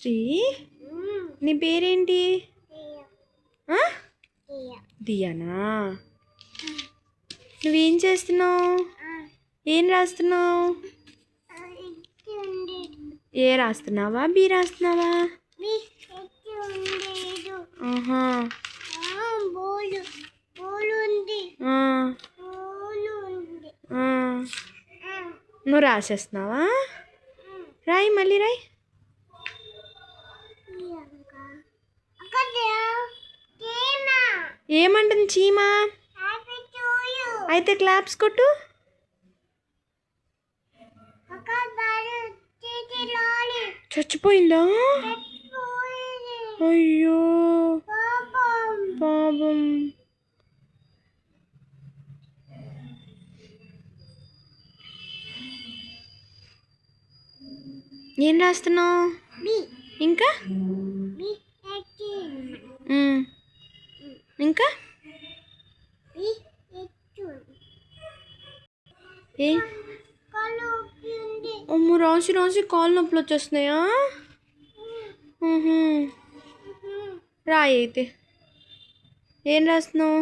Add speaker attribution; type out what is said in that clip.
Speaker 1: శ్రీ నీ పేరేంటి? దియానా? నువ్వేం చేస్తున్నావు? ఏం రాస్తున్నావు? ఏ రాస్తున్నావా? బి రాస్తున్నావా? ఆహా, నువ్వు రాసేస్తున్నావా? రాయి, మళ్ళీ రాయి. ఏమంటుంది చీమా? అయితే క్లాప్స్ కొట్టు. చచ్చిపోయిందా? అయ్యో పాపం. ఏం రాస్తున్నావు? ఇంకా ఇంకా ఏ అమ్మ, రాసి రాసి కాళ్ళు నొప్పులు వచ్చేస్తున్నాయా? రాయి అయితే. ఏం రాస్తున్నావు?